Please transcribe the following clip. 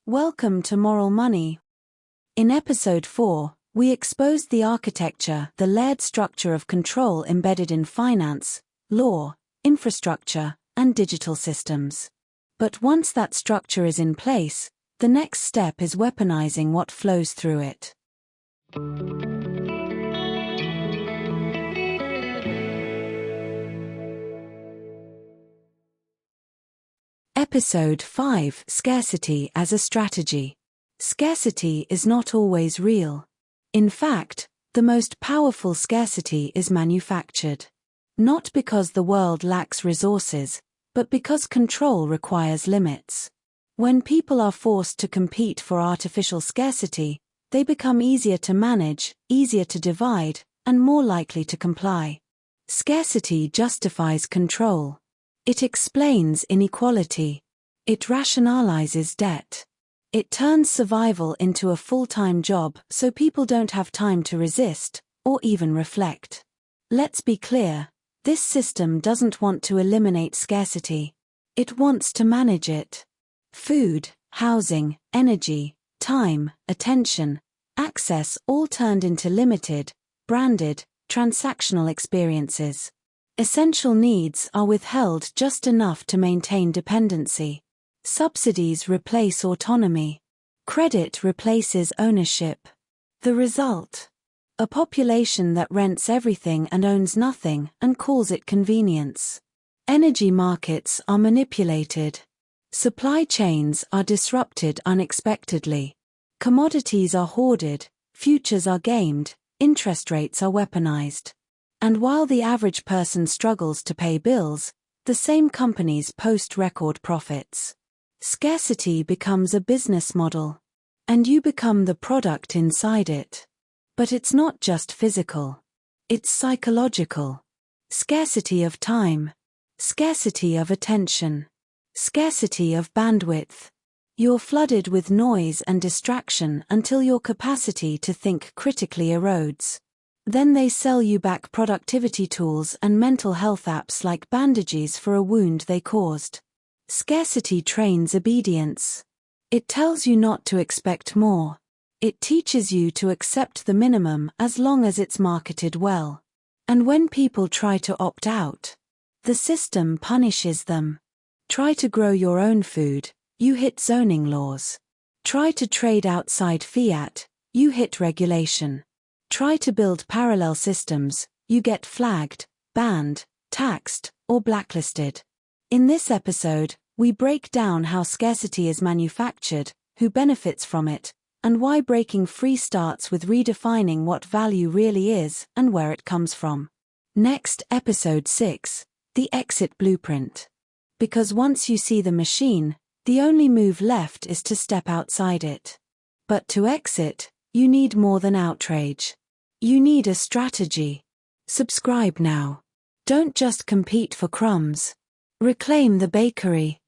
Welcome to Moral Money. In Episode 4, we exposed the architecture, the layered structure of control embedded in finance, law, infrastructure, and digital systems. But once that structure is in place, the next step is weaponizing what flows through it. Episode 5: Scarcity as a Strategy. Scarcity is not always real. In fact, the most powerful scarcity is manufactured. Not because the world lacks resources, but because control requires limits. When people are forced to compete for artificial scarcity, they become easier to manage, easier to divide, and more likely to comply. Scarcity justifies control. It explains inequality. It rationalizes debt. It turns survival into a full-time job so people don't have time to resist, or even reflect. Let's be clear, this system doesn't want to eliminate scarcity. It wants to manage it. Food, housing, energy, time, attention, access all turned into limited, branded, transactional experiences. Essential needs are withheld just enough to maintain dependency. Subsidies replace autonomy. Credit replaces ownership. The result? A population that rents everything and owns nothing and calls it convenience. Energy markets are manipulated. Supply chains are disrupted unexpectedly. Commodities are hoarded, futures are gamed, interest rates are weaponized. And while the average person struggles to pay bills, the same companies post record profits. Scarcity becomes a business model. And you become the product inside it. But it's not just physical. It's psychological. Scarcity of time. Scarcity of attention. Scarcity of bandwidth. You're flooded with noise and distraction until your capacity to think critically erodes. Then they sell you back productivity tools and mental health apps like bandages for a wound they caused. Scarcity trains obedience. It tells you not to expect more. It teaches you to accept the minimum as long as it's marketed well. And when people try to opt out, the system punishes them. Try to grow your own food, you hit zoning laws. Try to trade outside fiat, you hit regulation. Try to build parallel systems, you get flagged, banned, taxed, or blacklisted. In this episode, we break down how scarcity is manufactured, who benefits from it, and why breaking free starts with redefining what value really is and where it comes from. Next, Episode 6: The Exit Blueprint. Because once you see the machine, the only move left is to step outside it. But to exit, you need more than outrage. You need a strategy. Subscribe now. Don't just compete for crumbs. Reclaim the bakery.